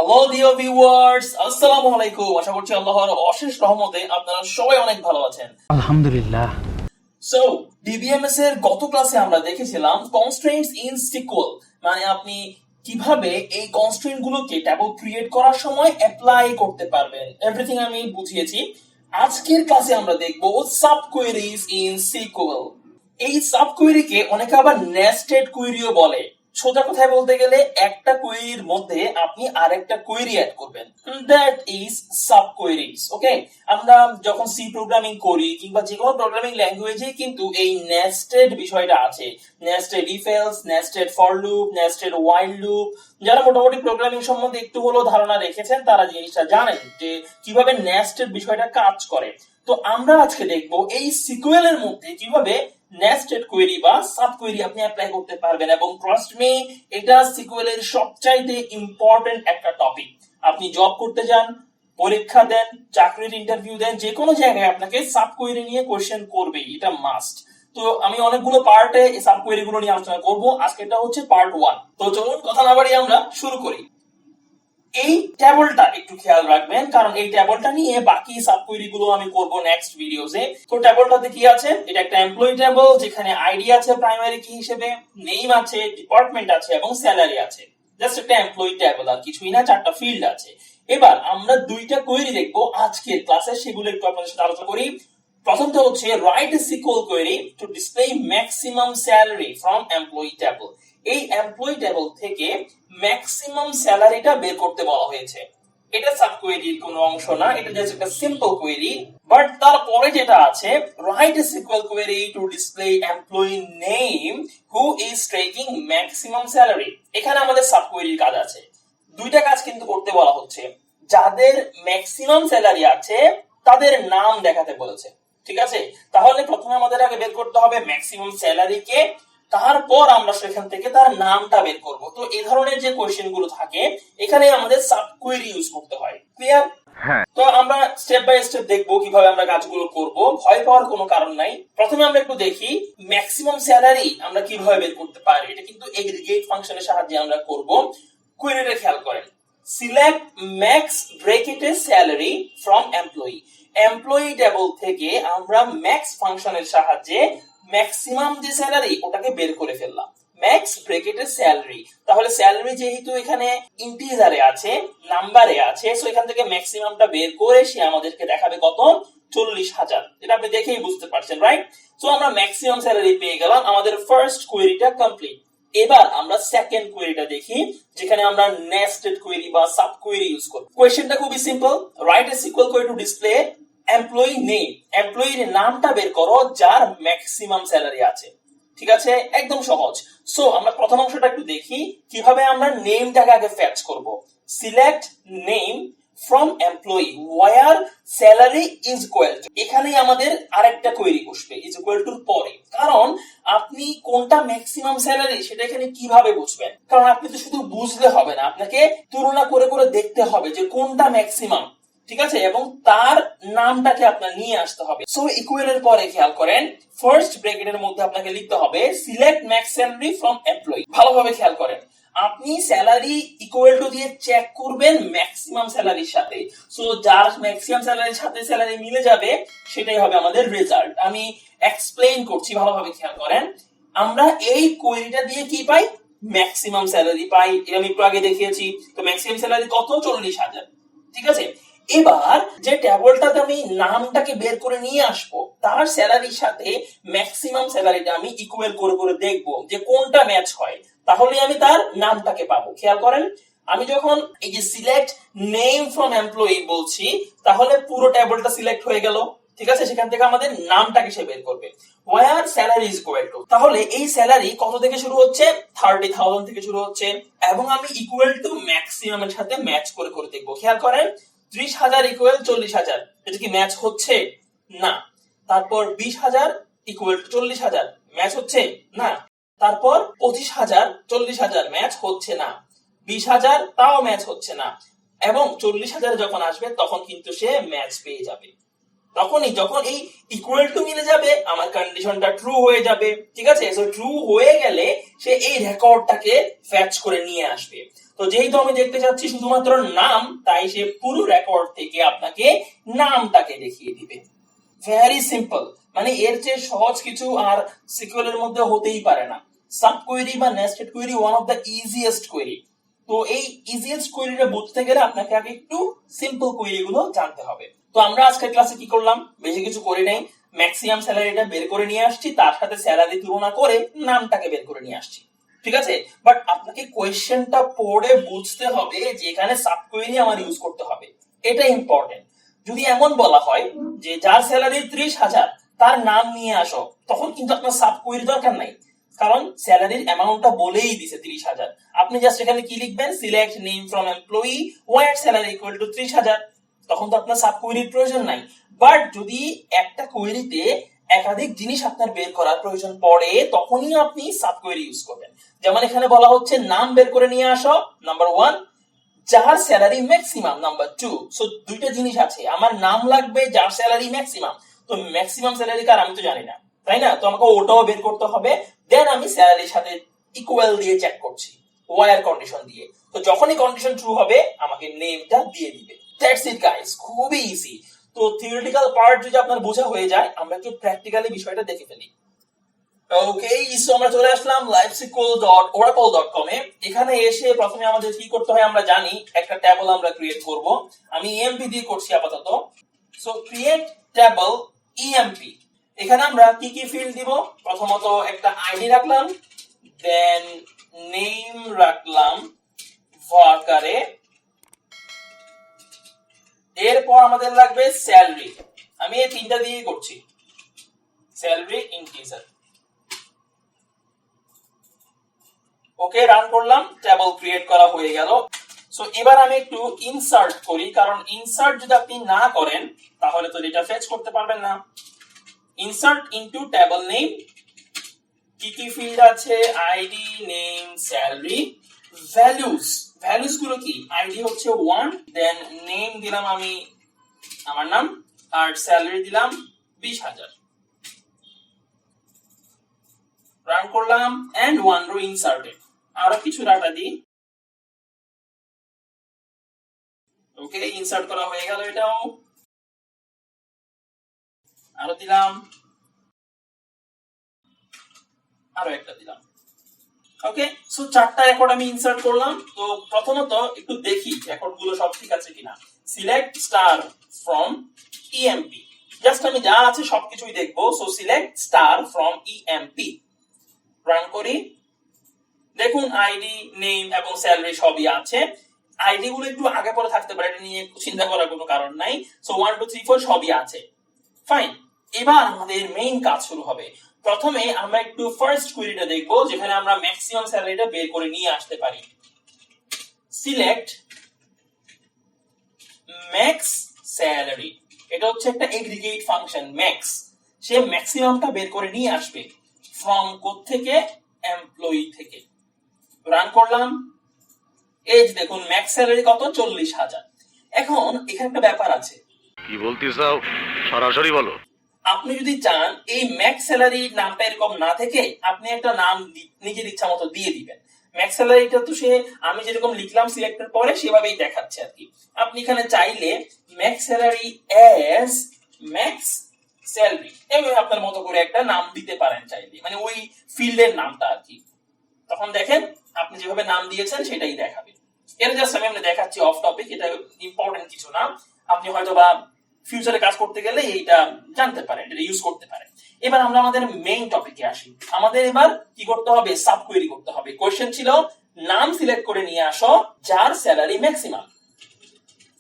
Hello dear viewers, আসসালামু আলাইকুম। আশা করছি আল্লাহর অশেষ রহমতে আপনারা সবাই অনেক ভালো আছেন। আলহামদুলিল্লাহ। সো ডিবিএমএস এর গত ক্লাসে আমরা দেখেছিলাম কনস্ট্রেইনটস ইন সিকোয়েল, মানে আপনি কিভাবে এই কনস্ট্রেইন্ট গুলোকে ট্যাবল ক্রিয়েট করার সময় অ্যাপ্লাই করতে পারবেন। এভরিথিং আমি বুঝিয়েছি। আজকের ক্লাসে আমরা দেখব সাবকোয়েরিজ ইন সিকোয়েল। এই সাবকোয়েরিকে অনেকে আবার নেস্টেড কোয়েরিও বলে। সোজা কথায় বলতে গেলে একটা কোয়েরির মধ্যে আপনি আরেকটা কোয়েরি অ্যাড করবেন, দ্যাট ইজ সাবকোয়েরিজ। ওকে, আমরা যখন সি প্রোগ্রামিং করি কিংবা যে কোনো প্রোগ্রামিং ল্যাঙ্গুয়েজে কিন্তু এই নেস্টেড বিষয়টা আছে। Nested if else, nested for loop, nested while loop. যারা মোটামুটি প্রোগ্রামিং সম্বন্ধে একটু হলেও ধারণা রেখেছেন তারা জিনিসটা জানেন যে কিভাবে নেস্টেড বিষয়টা কাজ করে। তো আমরা আজকে দেখবো এই সিকোয়েল এর মধ্যে কিভাবে নেস্টেড কোয়েরি বা সাব কোয়েরি আপনি অ্যাপ্লাই করতে পারবেন। এবং ট্রাস্ট মি, এটা সিকোয়েল এর সবচাইতে ইম্পর্টেন্ট একটা টপিক। আপনি জব করতে যান, পরীক্ষা দেন, চাকরির ইন্টারভিউ দেন, যে কোনো জায়গায় আপনাকে সাব কোয়েরি নিয়ে কোশ্চেন করবেই, এটা মাস্ট। তো আমি অনেকগুলো পার্টে এই সাব কোয়েরি গুলো নিয়ে আলোচনা করব। আজকে এটা হচ্ছে পার্ট 1। তো চলুন কথা না বাড়িয়ে আমরা শুরু করি। এই টেবলটা একটু খেয়াল রাখবেন, কারণ এই টেবলটা নিয়ে বাকি সাবকোয়েরি গুলো আমি করব নেক্সট ভিডিওতে। তো টেবলটাতে কি আছে? এটা একটা এমপ্লয়ি টেবল, যেখানে আইডি আছে প্রাইমারি কি হিসেবে, নেম আছে, ডিপার্টমেন্ট আছে এবং স্যালারি আছে। জাস্ট একটা এমপ্লয়ি টেবল, আর কিছুই না, চারটা ফিল্ড আছে। এবার আমরা দুইটা কোয়েরি দেখবো আজকের ক্লাসে, সেগুলো একটু আপনাদের সাথে আলোচনা করি। প্রথমটা হচ্ছে write a SQL query to display maximum salary from employee table. এই এমপ্লয়ি টেবল থেকে ম্যাক্সিমাম স্যালারিটা বের করতে বলা হয়েছে। এটা সাব কোয়েরির কোনো অংশ না, এটা জাস্ট একটা সিম্পল কোয়েরি। বাট তারপরে যেটা আছে, write a SQL query to display employee name who is taking maximum salary. এখানে আমাদের সাব কোয়েরির কাজ আছে। দুইটা কাজ কিন্তু করতে বলা হচ্ছে। যাদের ম্যাক্সিমাম স্যালারি আছে তাদের নাম দেখাতে বলেছে, ঠিক আছে? তাহলে প্রথমে আমাদের আগে বের করতে হবে ম্যাক্সিমাম স্যালারি কে, তারপর আমরা সেখান থেকে তার নামটা বের করব। তো এই ধরনের যে কোশ্চেন গুলো থাকে এখানে আমাদের সাব কোয়েরি ইউজ করতে হয়। ক্লিয়ার? হ্যাঁ। তো আমরা স্টেপ বাই স্টেপ দেখবো কিভাবে আমরা কাজগুলো করব। ভয় পাওয়ার কোনো কারণ নাই। প্রথমে আমরা একটু দেখি ম্যাক্সিমাম স্যালারি আমরা কিভাবে বের করতে পারি। এটা কিন্তু এগ্রিগেট ফাংশনের সাহায্যে আমরা করব। কোয়েরিটা খেয়াল করেন, সিলেক্ট ম্যাক্স ব্র্যাকেটের salary from employee. Employee table থেকে আমরা ম্যাক্স ফাংশনের সাহায্যে ম্যাক্সিমাম যে স্যালারি ওটাকে বের করে ফেললাম, ম্যাক্স ব্র্যাকেটের স্যালারি। তাহলে স্যালারি যেহেতু এখানে ইন্টিজারে আছে, নাম্বারে আছে, সো এখান থেকে ম্যাক্সিমামটা বের করে সে আমাদেরকে দেখাবে কত, 40,000। এটা আপনি দেখেই বুঝতে পারছেন, রাইট? সো আমরা ম্যাক্সিমাম স্যালারি পেয়ে গেলাম। আমাদের ফার্স্ট কোয়েরিটা কমপ্লিট। এবার আমরা সেকেন্ড কোয়েরিটা দেখি, যেখানে আমরা নেস্টেড কোয়েরি বা সাব কোয়েরি ইউজ করব। কোয়েশ্চেনটা খুবই simple, write a SQL query to display employee name. এমপ্লয়ির নামটা বের করো যার ম্যাক্সিমাম স্যালারি আছে। ঠিক আছে, একদম সহজ। সো আমরা প্রথম অংশটা একটু দেখি কিভাবে আমরা নেমটাকে আগে ফেচ করব। Select name from employee where salary is equal to. এখানেই আমাদের আরেকটা কোয়েরি বসবে ইজ ইকুয়াল টুর পরে, কারণ আপনি কোনটা ম্যাক্সিমাম স্যালারি সেটা এখানে কিভাবে বুঝবেন? কারণ আপনি তো শুধু বুঝলে হবে না, আপনাকে তুলনা করে করে দেখতে হবে যে কোনটা ম্যাক্সিমাম, ঠিক আছে? এবং তার নামটাকে আপনার নিয়ে আসতে হবে। সো ইকুয়াল এর পরে খেয়াল করেন, ফার্স্ট ব্র্যাকেটের মধ্যে আপনাকে লিখতে হবে select max salary from employee. ভালোভাবে খেয়াল করেন, আপনি স্যালারি ইকুয়াল টু দিয়ে চেক করবেন ম্যাক্সিমাম স্যালারির সাথে। সো যার ম্যাক্সিমাম স্যালারির সাথে স্যালারি মিলে যাবে সেটাই হবে আমাদের রেজাল্ট। আমি এক্সপ্লেইন করছি, ভালোভাবে খেয়াল করেন। আমরা এই কোয়েরিটা দিয়ে কি পাই? ম্যাক্সিমাম স্যালারি পাই। এটা আমি একটু আগে দেখিয়েছি। তো ম্যাক্সিমাম স্যালারি কত? 40,000। ঠিক আছে, এবার যে টেবলটাতে আমি নামটাকে বের করে নিয়ে আসবো তার স্যালারির সাথে ম্যাক্সিমাম স্যালারিটা আমি ইকুয়াল করে করে দেখবো যে কোনটা ম্যাচ হয়, তাহলে আমি তার নামটাকে পাবো। খেয়াল করেন, আমি যখন এই যে সিলেক্ট নেম ফ্রম এমপ্লয়ি বলছি, তাহলে পুরো টেবলটা সিলেক্ট হয়ে গেল। ঠিক আছে, সেখান থেকে আমাদের নামটাকে সে বের করবে where salary is equal to. তাহলে এই স্যালারি কত থেকে শুরু হচ্ছে? 30,000 থেকে শুরু হচ্ছে। এবং আমি ইকুয়াল টু ম্যাক্সিমামের সাথে ম্যাচ করে করে দেখবো। খেয়াল করেন, 30,000 ইকুয়াল 40,000, এটা কি ম্যাচ হচ্ছে? না। তারপর 20,000 ইকুয়াল টু 40,000, ম্যাচ হচ্ছে? না। তারপর 25,000 40,000, ম্যাচ হচ্ছে না। 20,000, তাও ম্যাচ হচ্ছে না। এবং 40,000 যখন আসবে তখন কিন্তু সে ম্যাচ পেয়ে যাবে। তখনই যখন এই ইকুয়াল টু মিলে যাবে আমার কন্ডিশনটা ট্রু হয়ে যাবে, ঠিক আছে? সো ট্রু হয়ে গেলে সে এই রেকর্ডটাকে ফ্যাচ করে নিয়ে আসবে। তো যেহেতু আমি দেখতে চাচ্ছি শুধুমাত্র নাম, তাই সে পুরো রেকর্ড থেকে আপনাকে নামটাকে দেখিয়ে দিবে। ভেরি সিম্পল, মানে এর চেয়ে সহজ কিছু আর সিকিউএল এর মধ্যে হতেই পারে না। সাব কোয়েরি বা nested query one of the easiest query. তো এই ইজিয়েস্ট কোয়েরিটা বুঝতে গেলে আপনাকে আগে একটু সিম্পল কোয়েরি গুলো জানতে হবে। তো আমরা আজকের ক্লাসে কি করলাম, বেশি কিছু করি নাই, ম্যাক্সিমাম স্যালারিটা বের করে নিয়ে আসছি, তার সাথে স্যালারি তুলনা করে নামটাকে বের করে নিয়ে আসছি, ঠিক আছে? বাট আপনাকে কোয়েশ্চেনটা পড়ে বুঝতে হবে যে এখানে সাব কোয়েরি আমার ইউজ করতে হবে, এটা ইম্পর্টেন্ট। যদি এমন বলা হয় যে যার স্যালারি 30,000 তার নাম নিয়ে আসো, তখন কিন্তু আপনার সাব কোয়েরি দরকার নাই, কারণ স্যালারির অ্যামাউন্টটা বলেই দিছে 30,000। আপনি জাস্ট এখানে কি লিখবেন, select name from employee where salary equal to 30,000, তখন তো আপনার সাব কোয়েরির প্রয়োজন নাই। বাট যদি একটা কোয়েরিতে একাধিক জিনিস আপনার বের করার প্রয়োজন পড়ে, তখনই আপনি সাব কোয়েরি ইউজ করবেন। যেমন এখানে বলা হচ্ছে নাম বের করে নিয়ে আসো, নাম্বার 1, যার স্যালারি ম্যাক্সিমাম, নাম্বার 2। সো দুইটা জিনিস আছে, আমার নাম লাগবে, যার স্যালারি ম্যাক্সিমাম। তো ম্যাক্সিমাম স্যালারি কার আমি তো জানি না, তাই না? তো আমাকে ওটাও বের করতে হবে। দেন আমি স্যালারির সাথে ইকুয়াল দিয়ে চেক করছি, ওয়ার কন্ডিশন দিয়ে। তো যখনই কন্ডিশন ট্রু হবে আমাকে নেমটা দিয়ে দিবে। দ্যাটস ইট গাইস, খুবই ইজি। তো থিওরিটিক্যাল পার্ট যদি আপনার বোঝা হয়ে যায়, আমরা একটু প্র্যাকটিক্যালি বিষয়টা দেখে ফেলি। ওকে, সো আমরা চলে আসলাম livesql.oracle.com এ। এখানে এসে প্রথমে আমাদের কি করতে হয় আমরা জানি, একটা টেবল আমরা ক্রিয়েট করব। আমি ইএমপি দিয়ে করছি আপাতত। So create table EMP. এখানে আমরা কি কি ফিল্ড দিব, প্রথমত একটা আইডি রাখলাম, দেন নেম রাখলাম ভার্কারে, এরপর আমাদের লাগবে স্যালারি। আমি এই তিনটা দিয়ে করছি, স্যালারি ইন্টিজার। ওকে, রান করলাম, টেবল ক্রিয়েট করা হয়ে গেল। সো এবার আমি একটু ইনসার্ট করি, কারণ ইনসার্ট যদি আপনি না করেন তাহলে তো ডেটা ফেচ করতে পারবেন না। ইনসার্ট ইনটু টেবল নেম, কি কি ফিল্ড আছে, ID, name, salary, values. Values গুলো কি, আইডি হচ্ছে 1, দেন নেম দিলাম আমি আমার নাম, আর স্যালারি দিলাম 20,000। রান করলাম এন্ড 1 রো ইনসার্টেড। আরো কিছু ডাটা দিই। ওকে, ইনসার্ট করা হয়ে গেল এটাও। আরো দিলাম, আরো একটা দিলাম। ওকে, সো 4টা রেকর্ড আমি ইনসার্ট করলাম। তো প্রথমত একটু দেখি রেকর্ড গুলো সব ঠিক আছে কিনা। Select star from EMP, just আমি যা আছে সবকিছুই দেখবো। So select star from EMP, run করি। দেখুন আইডি, নেম এবং স্যালারি সবই আছে। আইডি গুলো একটু আগে পরে থাকতে পারে, এটা নিয়ে চিন্তা করার কোনো কারণ নাই। সো 1 2 3 4 সবই আছে, ফাইন। এবার আমাদের মেইন কাজ শুরু হবে। প্রথমে আমরা একটু ফার্স্ট কোয়েরিটা দেখবো, যেখানে আমরা ম্যাক্সিমাম স্যালারিটা বের করে নিয়ে আসতে পারি। সিলেক্ট ম্যাক্স স্যালারি, এটা হচ্ছে একটা এগ্রিগেট ফাংশন ম্যাক্স, সে ম্যাক্সিমামটা বের করে নিয়ে আসবে। ফ্রম কোড থেকে, এমপ্লয়ি থেকে। রান করলাম, এই যে দেখুন ম্যাক্স স্যালারি কত, 40,000। এখন এখানে একটা ব্যাপার আছে, কি বলতে চাও সরাসরি বলো। আপনি যদি চান এই ম্যাক্স স্যালারি নামটা এরকম না থেকে আপনি একটা নাম নিজের ইচ্ছা মতো দিয়ে দিবেন। ম্যাক্স স্যালারিটা তো সে আমি যেরকম লিখলাম সিলেক্টের পরে সেভাবেই দেখাচ্ছে আর কি। আপনি এখানে চাইলে max salary S max salary এভাবে আপনার মতো করে একটা নাম দিতে পারেন চাইলে, মানে ওই ফিল্ডের নামটা আর কি। তখন দেখেন আপনি যেভাবে নাম দিয়েছেন সেটাই দেখাবে। এটা জাস্ট আমি আপনাকে দেখাচ্ছি অফ টপিক, এটা ইম্পর্টেন্ট কিছু না। আপনি হয়তো বা ফিউচারে কাজ করতে গেলে এইটা জানতে পারেন, এটা ইউজ করতে পারেন। এবার আমরা আমাদের মেইন টপিকে আসি। আমাদের এবার কি করতে হবে, সাব কোয়েরি করতে হবে। কোশ্চেন ছিল নাম সিলেক্ট করে নিয়ে আসো যার স্যালারি ম্যাক্সিমাম।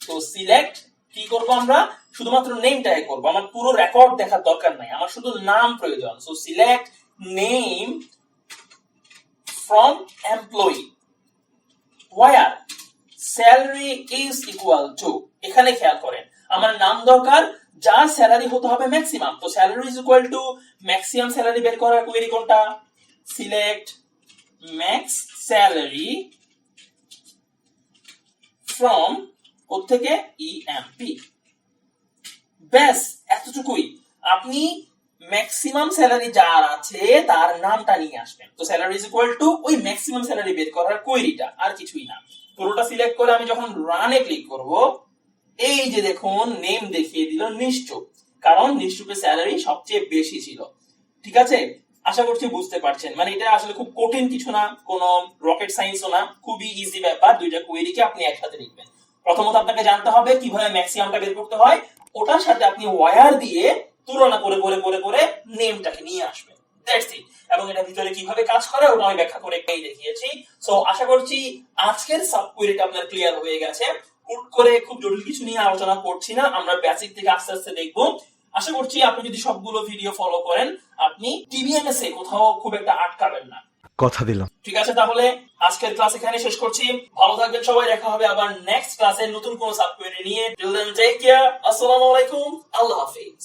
তো সিলেক্ট কি করব আমরা, শুধুমাত্র নেমটাই করব, আমার পুরো রেকর্ড দেখার দরকার নাই, আমার শুধু নাম প্রয়োজন। So select name from employee where salary is equal to, এখানে খেয়াল করেন আমার নাম দরকার যার স্যালারি হতে হবে ম্যাক্সিমাম। তো salary is equal two maximum salary বের করার কোয়েরি কোনটা, সিলেক্ট ম্যাক্স স্যালারি ফ্রম কোথা থেকে, ইএমপি। ব্যাস, এতটুকুই। আপনি ম্যাক্সিমাম স্যালারি যার আছে তার নামটা নিয়ে আসবেন। তো স্যালারি ইজ ইকুয়াল টু ওই ম্যাক্সিমাম স্যালারি বের করার কোয়েরিটা, আর কিছুই না। পুরোটা সিলেক্ট করে আমি যখন রানে ক্লিক করব, এই যে দেখুন নেম দেখিয়ে দিল নিশ্চুপ, কারণ নিশ্চুপের স্যালারি সবচেয়ে বেশি ছিল। ঠিক আছে, আশা করছি বুঝতে পারছেন। মানে এটা আসলে খুব কঠিন কিছু না, কোনো রকেট সায়েন্সও না, খুবই ইজি ব্যাপার। দুইটা কোয়েরিকে আপনি একসাথে লিখবেন। প্রথমত আপনাকে জানতে হবে কিভাবে ম্যাক্সিমামটা বের করতে হয়, ওটার সাথে আপনি ওয়্যার দিয়ে তুলনা করে করে করে করে নেমটাকে নিয়ে আসবেন। That's it. এবং এটা ভিতরে কিভাবে কাজ করে ওটা আমি ব্যাখ্যা করে দেখিয়েছি। সো আশা করছি আজকের সাবকোয়েরিটা আপনার ক্লিয়ার হয়ে গেছে। হুট করে খুব জটিল কিছু নিয়ে আলোচনা করছি না, আমরা বেসিক থেকে আস্তে আস্তে দেখবো। আশা করছি আপনি যদি সবগুলো ভিডিও ফলো করেন, আপনি ডিবিএমএস এ কোথাও খুব একটা আটকাবেন না। কথা দিলাম। ঠিক আছে, তাহলে আজকের ক্লাস এখানে শেষ করছি। ভালো থাকবেন সবাই, দেখা হবে আবার নেক্সট ক্লাসে নতুন কোন সাবকোয়েরি নিয়ে। টিল দেন টেক কেয়ার, আসসালামু আলাইকুম, আল্লাহ হাফেজ।